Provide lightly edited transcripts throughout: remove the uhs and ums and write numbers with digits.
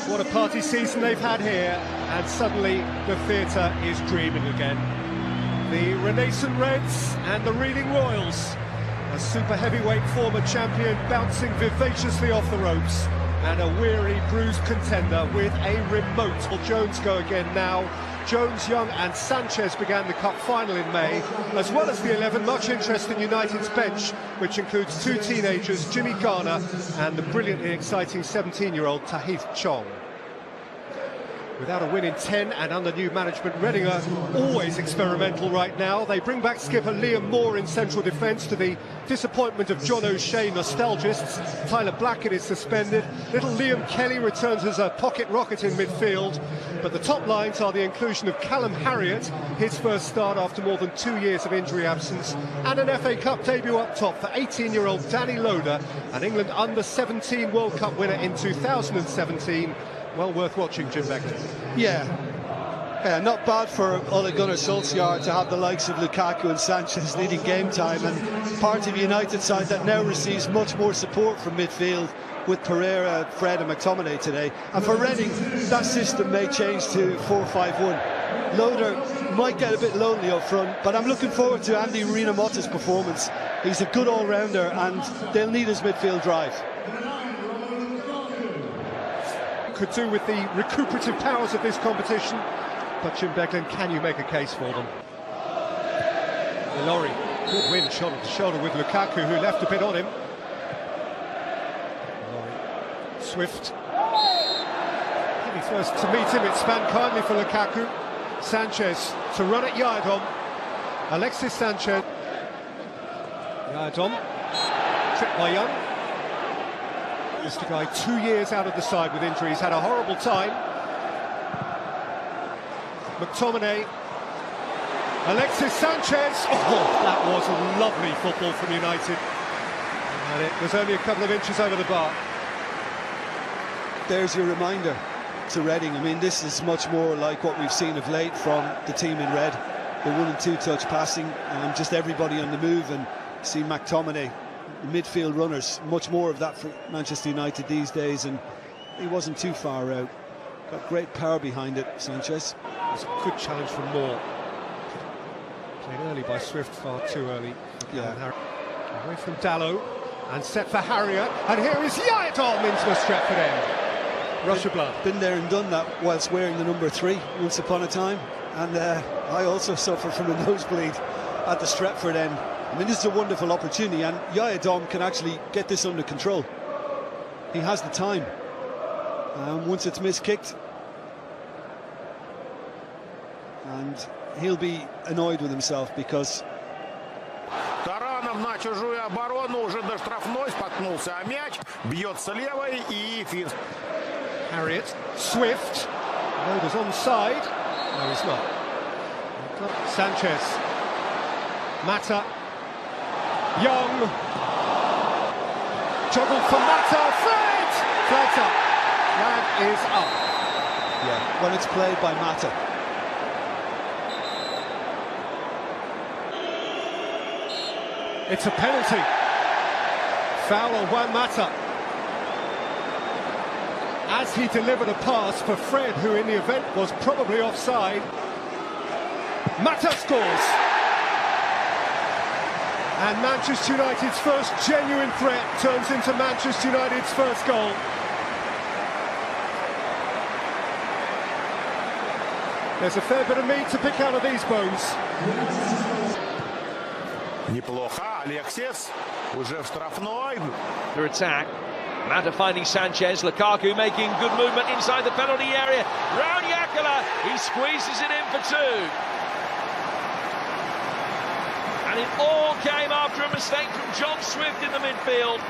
What a party season they've had here, and suddenly the theatre is dreaming again. The Renaissance Reds and the Reading Royals, a super heavyweight former champion bouncing vivaciously off the ropes, and a weary, bruised contender with a remote. Will Jones go again now? Jones, Young and Sanchez began the Cup final in May, as well as the 11. Much interest in United's bench, which includes two teenagers, Jimmy Garner and the brilliantly exciting 17-year-old Tahith Chong. Without a win in 10 and under new management, Reading are always experimental right now. They bring back skipper Liam Moore in central defence to the disappointment of John O'Shea nostalgists. Tyler Blackett is suspended. Little Liam Kelly returns as a pocket rocket in midfield. But the top lines are the inclusion of Callum Harriott, his first start after more than 2 years of injury absence, and an FA Cup debut up top for 18-year-old Danny Loader, an England under-17 World Cup winner in 2017. Well worth watching, Jim Beckton. Yeah, not bad for Ole Gunnar Solskjaer to have the likes of Lukaku and Sanchez leading game time, and part of a United side that now receives much more support from midfield with Pereira, Fred and McTominay today. And for Reading, that system may change to 4-5-1. Loader might get a bit lonely up front, but I'm looking forward to Andy Rinamotta's performance. He's a good all-rounder and they'll need his midfield drive. Could do with the recuperative powers of this competition, but Jim Beckton, can you make a case for them? Ilori, good win, shoulder to shoulder with Lukaku, who left a bit on him. Ilori. Swift. Heavy first to meet him, it spanned kindly for Lukaku. Sanchez to run at Yadom. Alexis Sanchez. Yadom. Tripped by Young. Mr. Guy, 2 years out of the side with injuries, had a horrible time. McTominay. Alexis Sanchez. Oh, that was a lovely football from United. And it was only a couple of inches over the bar. There's your reminder to Reading. I mean, this is much more like what we've seen of late from the team in red. The 1- and 2-touch passing, and just everybody on the move, and see McTominay. Midfield runners, much more of that for Manchester United these days, and he wasn't too far out. Got great power behind it, Sanchez. It's a good challenge from Moore. Played early by Swift, far too early. Yeah. Away from Dallow, and set for Harriott, and here is Yadom into the Stretford end. Rush of blood. Been there and done that whilst wearing the number 3 once upon a time, and I also suffered from a nosebleed at the Stretford end. I mean, this is a wonderful opportunity, and Yadom can actually get this under control. He has the time. Once it's miskicked, and he'll be annoyed with himself because... Тараном на чужую оборону, уже до штрафной, споткнулся о мяч, бьется левой и Финс. Harriott, Swift, Loader's onside. No, he's not. Sanchez, Mata. Young, juggled for Mata, Fred! Flag's up. Flag is up. Yeah, when it's played by Mata. It's a penalty. Foul on Juan Mata. As he delivered a pass for Fred, who in the event was probably offside. Mata scores. And Manchester United's first genuine threat turns into Manchester United's first goal. There's a fair bit of meat to pick out of these bones. Неплохо, Alexis, уже в штрафной. The attack, Mata finding Sanchez, Lukaku making good movement inside the penalty area. Round Yakala, he squeezes it in for 2. And it all came after a mistake from John Swift in the midfield.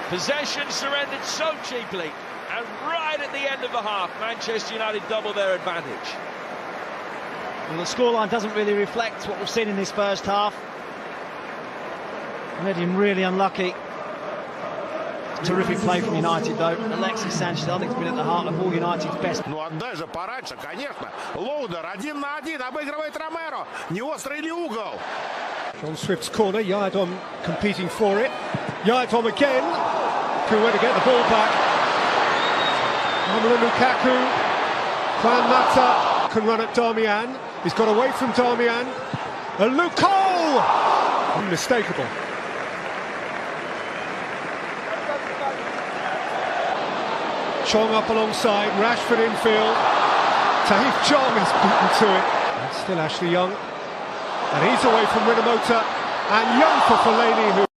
Possession surrendered so cheaply, and right at the end of the half, Manchester United double their advantage. Well, the scoreline doesn't really reflect what we've seen in this first half. Reading really unlucky. Terrific play from United, though. Alexis Sanchez, I think, has been at the heart of all United's best. Ну отдай же пораньше, конечно. Лоудер 1 на 1, обыгрывает Ромеро. Не острый ли угол? John Swift's corner, Yadom competing for it. Yadom again. Good way to get the ball back. Romelu Lukaku. Juan Mata can run at Darmian. He's got away from Darmian. And Luko! Unmistakable. Chong up alongside, Rashford infield. Tahith Chong is beaten to it. And still Ashley Young. And he's away from Rinomota. And Young for Fellaini, who